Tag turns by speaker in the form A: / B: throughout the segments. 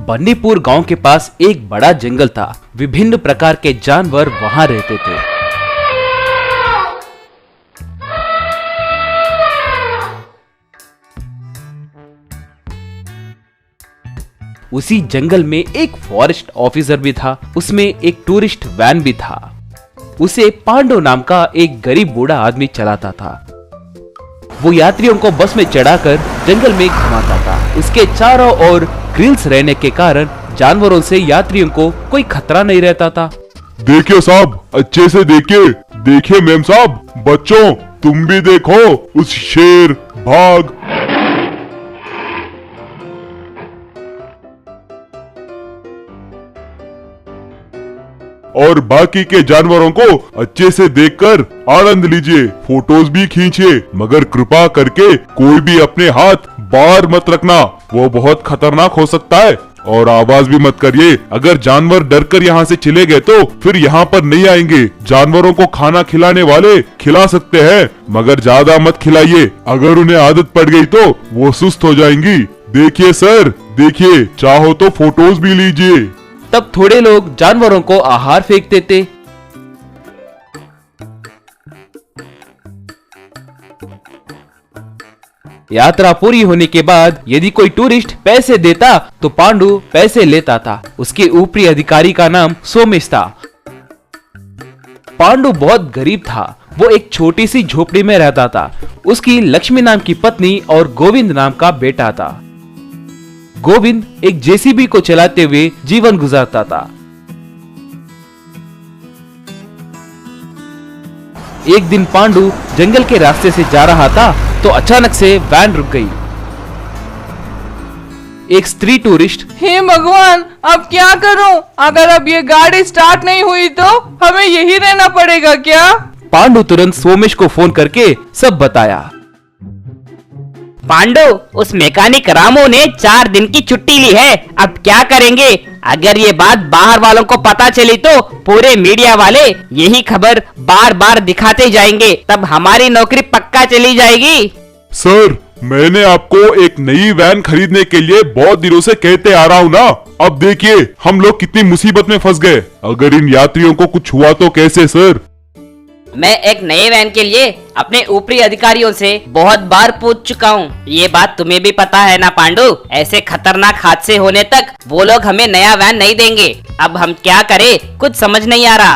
A: बन्नीपुर गांव के पास एक बड़ा जंगल था। विभिन्न प्रकार के जानवर वहां रहते थे। उसी जंगल में एक फॉरेस्ट ऑफिसर भी था। उसमें एक टूरिस्ट वैन भी था। उसे पांडु नाम का एक गरीब बूढ़ा आदमी चलाता था। वो यात्रियों को बस में चढ़ाकर जंगल में घुमाता था। उसके चारों ओर ग्रिल्स रहने के कारण जानवरों से यात्रियों को कोई खतरा नहीं रहता था।
B: देखिए साहब, अच्छे से देखिए। देखिए मेम साहब, बच्चों तुम भी देखो उस शेर, बाघ और बाकी के जानवरों को अच्छे से देखकर आनंद लीजिए। फोटोज भी खींचिए, मगर कृपा करके कोई भी अपने हाथ बाहर मत रखना, वो बहुत खतरनाक हो सकता है। और आवाज भी मत करिए। अगर जानवर डरकर यहाँ से चले गए तो फिर यहाँ पर नहीं आएंगे। जानवरों को खाना खिलाने वाले खिला सकते हैं, मगर ज्यादा मत खिलाइए। अगर उन्हें आदत पड़ गई तो वो सुस्त हो जाएंगी। देखिए सर, देखिए, चाहो तो फोटोज भी लीजिए।
A: तब थोड़े लोग जानवरों को आहार फेंक देते। यात्रा पूरी होने के बाद यदि कोई टूरिस्ट पैसे देता तो पांडु पैसे लेता था। उसके ऊपरी अधिकारी का नाम सोमेश था। पांडु बहुत गरीब था। वो एक छोटी सी झोपड़ी में रहता था। उसकी लक्ष्मी नाम की पत्नी और गोविंद नाम का बेटा था। गोविंद एक जेसीबी को चलाते हुए जीवन गुजारता था। एक दिन पांडु जंगल के रास्ते से जा रहा था तो अचानक से वैन रुक गई। एक स्त्री टूरिस्ट,
C: हे भगवान, अब क्या करूं? अगर अब ये गाड़ी स्टार्ट नहीं हुई तो हमें यही रहना पड़ेगा क्या?
A: पांडु तुरंत सोमेश को फोन करके सब बताया।
D: पांडु, उस मैकेनिक रामू ने 4 दिन की छुट्टी ली है। अब क्या करेंगे? अगर ये बात बाहर वालों को पता चली तो पूरे मीडिया वाले यही खबर बार बार दिखाते जाएंगे। तब हमारी नौकरी पक्का चली जाएगी।
B: सर, मैंने आपको एक नई वैन खरीदने के लिए बहुत दिनों से कहते आ रहा हूँ ना। अब देखिए हम लोग कितनी मुसीबत में फंस गए। अगर इन यात्रियों को कुछ हुआ तो कैसे सर?
D: मैं एक नए वैन के लिए अपने ऊपरी अधिकारियों से बहुत बार पूछ चुका हूँ। ये बात तुम्हें भी पता है ना पांडु? ऐसे खतरनाक हादसे होने तक वो लोग हमें नया वैन नहीं देंगे। अब हम क्या करें, कुछ समझ नहीं आ रहा।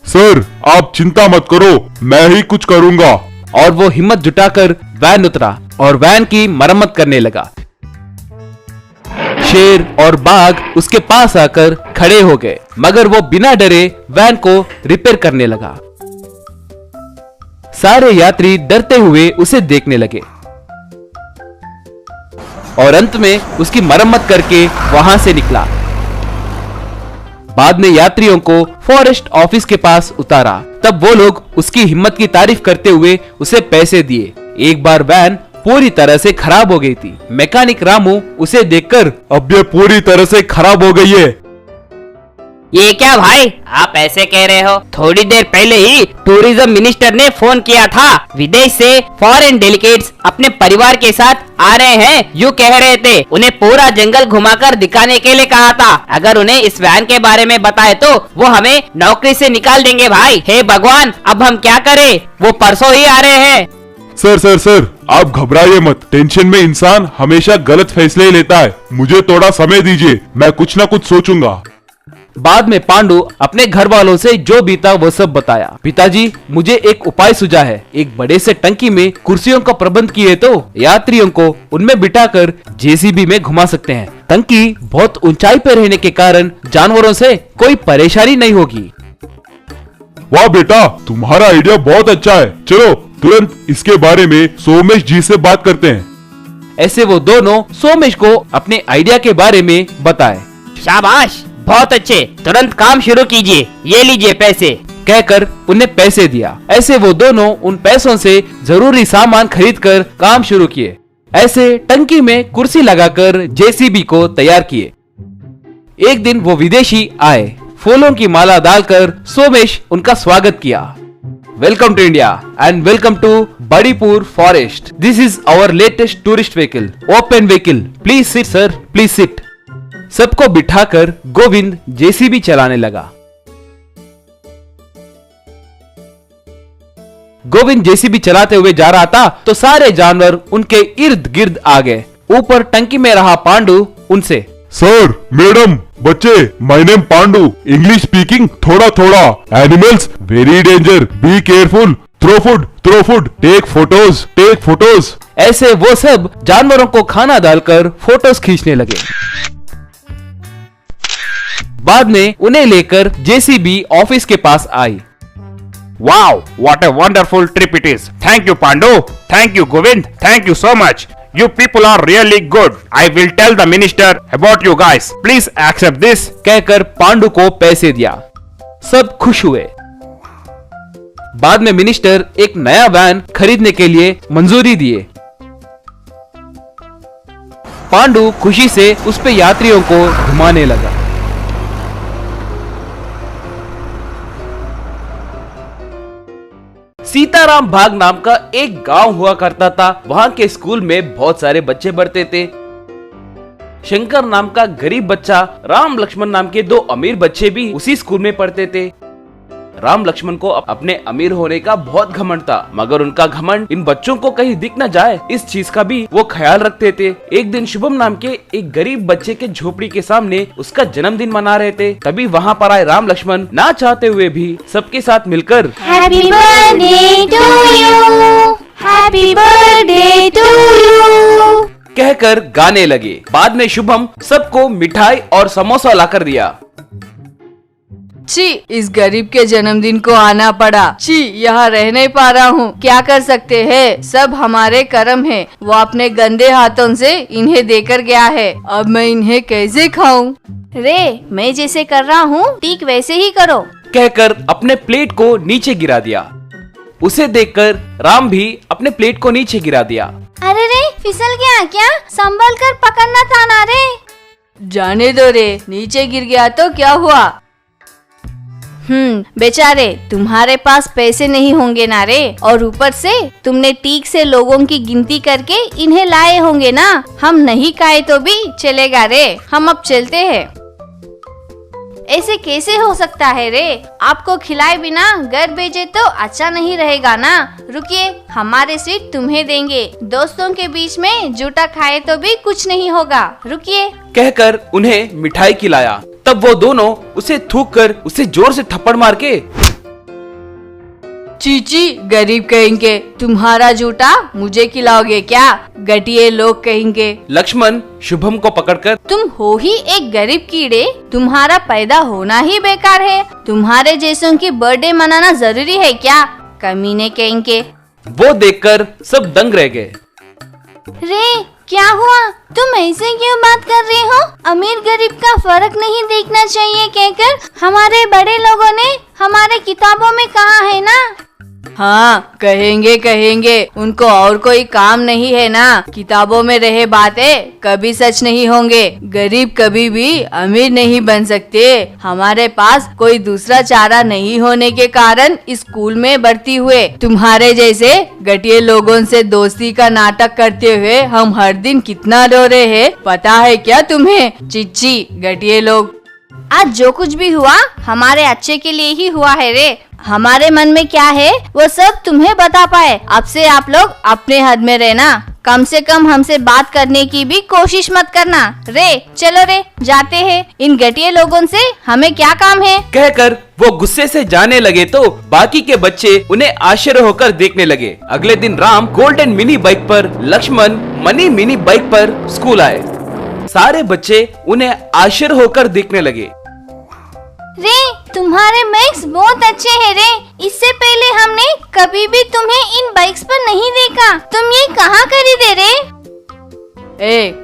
B: सर, आप चिंता मत करो, मैं ही कुछ करूँगा।
A: और वो हिम्मत जुटाकर वैन उतरा और वैन की मरम्मत करने लगा। शेर और बाघ उसके पास आकर खड़े हो गए, मगर वो बिना डरे वैन को रिपेयर करने लगा। सारे यात्री डरते हुए उसे देखने लगे और अंत में उसकी मरम्मत करके वहां से निकला। बाद में यात्रियों को फॉरेस्ट ऑफिस के पास उतारा। तब वो लोग उसकी हिम्मत की तारीफ करते हुए उसे पैसे दिए। एक बार वैन पूरी तरह से खराब हो गई थी। मैकेनिक रामू उसे देखकर,
B: अब ये पूरी तरह से खराब हो गई है।
D: ये क्या भाई, आप ऐसे कह रहे हो? थोड़ी देर पहले ही टूरिज्म मिनिस्टर ने फोन किया था। विदेश से फॉरेन डेलीगेट्स अपने परिवार के साथ आ रहे हैं, यूँ कह रहे थे। उन्हें पूरा जंगल घुमाकर दिखाने के लिए कहा था। अगर उन्हें इस वैन के बारे में बताए तो वो हमें नौकरी से निकाल देंगे भाई। हे भगवान, अब हम क्या करें? वो परसों ही आ रहे हैं।
B: सर, आप घबराइए मत। टेंशन में इंसान हमेशा गलत फैसले ही लेता है। मुझे थोड़ा समय दीजिए, मैं कुछ न कुछ सोचूंगा।
A: बाद में पांडु अपने घर वालों से जो बीता वो सब बताया। पिताजी, मुझे एक उपाय सूझा है। एक बड़े से टंकी में कुर्सियों का प्रबंध किए तो यात्रियों को उनमें बिठाकर जेसीबी में घुमा सकते हैं। टंकी बहुत ऊंचाई पर रहने के कारण जानवरों से कोई परेशानी नहीं होगी।
B: वाह बेटा, तुम्हारा आइडिया बहुत अच्छा है। चलो तुरंत इसके बारे में सोमेश जी से बात करते हैं।
A: ऐसे वो दोनों सोमेश को अपने आइडिया के बारे में बताए।
D: शाबाश, बहुत अच्छे, तुरंत काम शुरू कीजिए। ये लीजिए पैसे,
A: कहकर उन्हें पैसे दिया। ऐसे वो दोनों उन पैसों से जरूरी सामान खरीदकर काम शुरू किए। ऐसे टंकी में कुर्सी लगाकर जेसीबी को तैयार किए। एक दिन वो विदेशी आए। फूलों की माला डालकर सोमेश उनका स्वागत किया। Welcome to India and welcome to Badipur forest. This is our latest tourist vehicle, open vehicle. Please sit sir, please sit. सबको बिठाकर गोविंद जेसीबी चलाने लगा। गोविंद जेसीबी चलाते हुए जा रहा था तो सारे जानवर उनके इर्द गिर्द आ गए। ऊपर टंकी में रहा पांडु उनसे,
B: सर, मैडम, बच्चे, my name Pandu, English speaking थोड़ा थोड़ा, animals very danger, be careful, throw food, take photos.
A: ऐसे वो सब जानवरों को खाना डालकर फोटोज खींचने लगे। बाद में उन्हें लेकर जेसीबी ऑफिस के पास आई।
E: Wow, what a wonderful trip it is. Thank you, Pandu. Thank you, Govind. Thank you so much. You people are really good. I will tell the minister about you guys. Please accept this.
A: कहकर पांडु को पैसे दिया। सब खुश हुए। बाद में minister एक नया वैन खरीदने के लिए मंजूरी दिए। पांडु खुशी से उस पे यात्रियों को घुमाने लगा। सीताराम बाग नाम का एक गांव हुआ करता था। वहां के स्कूल में बहुत सारे बच्चे पढ़ते थे। शंकर नाम का गरीब बच्चा, राम लक्ष्मण नाम के दो अमीर बच्चे भी उसी स्कूल में पढ़ते थे। राम लक्ष्मण को अपने अमीर होने का बहुत घमंड था, मगर उनका घमंड इन बच्चों को कहीं दिख न जाए इस चीज का भी वो ख्याल रखते थे। एक दिन शुभम नाम के एक गरीब बच्चे के झोपड़ी के सामने उसका जन्मदिन मना रहे थे। तभी वहाँ पर आए राम लक्ष्मण ना चाहते हुए भी सबके साथ मिलकर
F: Happy birthday to you, Happy birthday to you
A: कहकर गाने लगे। बाद में शुभम सबको मिठाई और समोसा लाकर दिया।
C: छी, इस गरीब के जन्मदिन को आना पड़ा। छी, यहाँ रह नहीं पा रहा हूँ। क्या कर सकते हैं, सब हमारे कर्म है। वो अपने गंदे हाथों से इन्हें देकर गया है, अब मैं इन्हें कैसे खाऊं?
F: रे, मैं जैसे कर रहा हूँ ठीक वैसे ही करो।
A: कहकर अपने प्लेट को नीचे गिरा दिया। उसे देखकर राम भी अपने प्लेट को नीचे गिरा दिया।
F: अरे रे, फिसल गया क्या? संभल कर पकड़ना था ना रे।
C: जाने दो रे, नीचे गिर गया तो क्या हुआ?
F: बेचारे, तुम्हारे पास पैसे नहीं होंगे ना रे, और ऊपर से तुमने ठीक से लोगों की गिनती करके इन्हें लाए होंगे ना। हम नहीं खाए तो भी चलेगा रे, हम अब चलते हैं। ऐसे कैसे हो सकता है रे? आपको खिलाए बिना घर भेजे तो अच्छा नहीं रहेगा ना। रुकिए, हमारे स्वीट तुम्हें देंगे। दोस्तों के बीच में जूठा खाए तो भी कुछ नहीं होगा। रुकिए।
A: कहकर उन्हें मिठाई खिलाया। तब वो दोनों उसे थूक कर उसे जोर से थप्पड़ मार के,
C: चीची, गरीब कहेंगे, तुम्हारा जूठा मुझे खिलाओगे क्या? घटिया लोग कहेंगे।
A: लक्ष्मण शुभम को पकड़कर,
F: तुम हो ही एक गरीब कीड़े, तुम्हारा पैदा होना ही बेकार है। तुम्हारे जैसों की बर्थडे मनाना जरूरी है क्या? कमीने कहेंगे।
A: वो देखकर सब दंग रह गए।
F: रे, क्या हुआ? तुम ऐसे क्यों बात कर रहे हो? अमीर गरीब का फर्क नहीं देखना चाहिए कहकर हमारे बड़े लोगों ने हमारे किताबों में कहा है ना।
C: हाँ, कहेंगे, उनको और कोई काम नहीं है ना। किताबों में रहे बातें कभी सच नहीं होंगे। गरीब कभी भी अमीर नहीं बन सकते। हमारे पास कोई दूसरा चारा नहीं होने के कारण स्कूल में भर्ती हुए। तुम्हारे जैसे घटिया लोगों से दोस्ती का नाटक करते हुए हम हर दिन कितना रो रहे हैं, पता है क्या तुम्हें? चिच्ची, घटिया लोग।
F: आज जो कुछ भी हुआ हमारे अच्छे के लिए ही हुआ है रे। हमारे मन में क्या है वो सब तुम्हें बता पाए। अब से आप लोग अपने हद में रहना। कम से कम हमसे बात करने की भी कोशिश मत करना। रे, चलो रे, जाते हैं। इन घटिया लोगों से हमें क्या काम है?
A: कहकर वो गुस्से से जाने लगे तो बाकी के बच्चे उन्हें आश्चर्य होकर देखने लगे। अगले दिन राम गोल्डन मिनी बाइक पर, लक्ष्मण मनी मिनी बाइक पर स्कूल आए। सारे बच्चे उन्हें आश्चर्य होकर देखने लगे।
F: रे, तुम्हारे बाइक्स बहुत अच्छे हैं रे। इससे पहले हमने कभी भी तुम्हें इन बाइक्स पर नहीं देखा। तुम ये कहाँ खरीदे रे?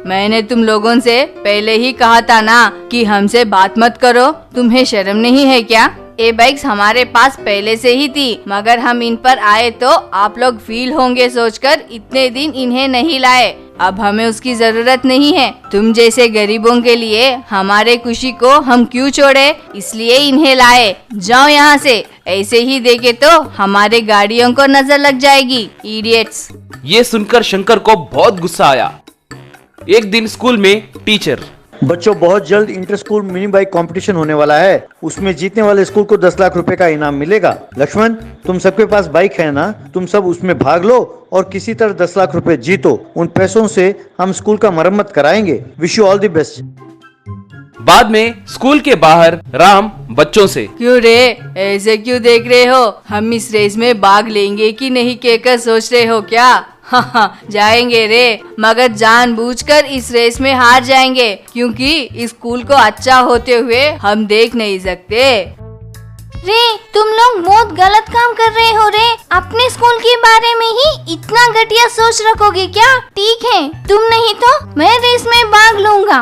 C: मैंने तुम लोगों से पहले ही कहा था ना कि हमसे बात मत करो। तुम्हें शर्म नहीं है क्या? ये बाइक्स हमारे पास पहले से ही थी, मगर हम इन पर आए तो आप लोग फील होंगे सोचकर इतने दिन इन्हें नहीं लाए। अब हमें उसकी जरूरत नहीं है। तुम जैसे गरीबों के लिए हमारे खुशी को हम क्यों छोड़े, इसलिए इन्हें लाए। जाओ यहाँ से। ऐसे ही देखे तो हमारे गाड़ियों को नजर लग जाएगी, इडियट्स।
A: ये सुनकर शंकर को बहुत गुस्सा आया। एक दिन स्कूल में टीचर,
G: बच्चों, बहुत जल्द inter school mini bike competition होने वाला है। उसमें जीतने वाले स्कूल को 10 लाख रुपए का इनाम मिलेगा। लक्ष्मण, तुम सबके पास बाइक है ना? तुम सब उसमें भाग लो और किसी तरह 10 लाख रुपए जीतो। उन पैसों से हम स्कूल का मरम्मत कराएंगे। Wish you all the best.
A: बाद में स्कूल के बाहर राम बच्चों से,
C: क्यों रे, ऐसे क्यों देख रहे हो? हम इस रेस में भाग लेंगे कि नहीं कहकर सोच रहे हो क्या? हाँ, जाएंगे रे, मगर जानबूझकर इस रेस में हार जाएंगे, क्योंकि इस स्कूल को अच्छा होते हुए हम देख नहीं सकते।
F: रे, तुम लोग बहुत गलत काम कर रहे हो रे। अपने स्कूल के बारे में ही इतना घटिया सोच रखोगे क्या? ठीक है, तुम नहीं तो मैं रेस में भाग लूंगा।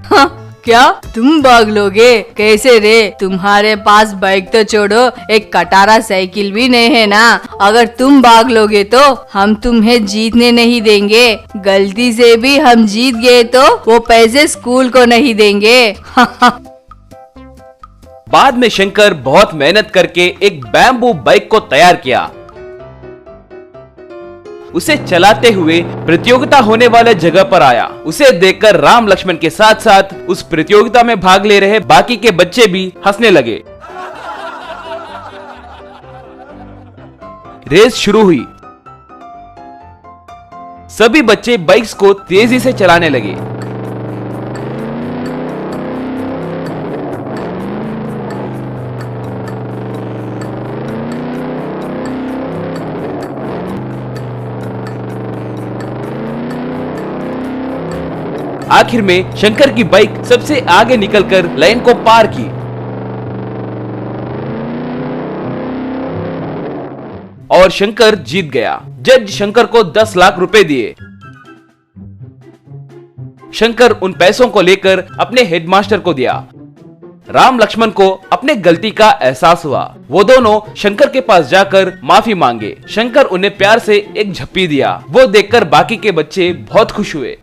C: हाँ, क्या तुम भाग लोगे? कैसे रे? तुम्हारे पास बाइक तो छोड़ो, एक कटारा साइकिल भी नहीं है ना। अगर तुम भाग लोगे तो हम तुम्हें जीतने नहीं देंगे। गलती से भी हम जीत गए तो वो पैसे स्कूल को नहीं देंगे।
A: बाद में शंकर बहुत मेहनत करके एक बैम्बू बाइक को तैयार किया। उसे चलाते हुए प्रतियोगिता होने वाले जगह पर आया। उसे देखकर राम लक्ष्मण के साथ साथ उस प्रतियोगिता में भाग ले रहे बाकी के बच्चे भी हंसने लगे। रेस शुरू हुई। सभी बच्चे बाइक्स को तेजी से चलाने लगे। आखिर में शंकर की बाइक सबसे आगे निकलकर लाइन को पार की और शंकर जीत गया। जज शंकर को 10 लाख रुपए दिए। शंकर उन पैसों को लेकर अपने हेडमास्टर को दिया। राम लक्ष्मण को अपने गलती का एहसास हुआ। वो दोनों शंकर के पास जाकर माफी मांगे। शंकर उन्हें प्यार से एक झप्पी दिया। वो देखकर बाकी के बच्चे बहुत खुश हुए।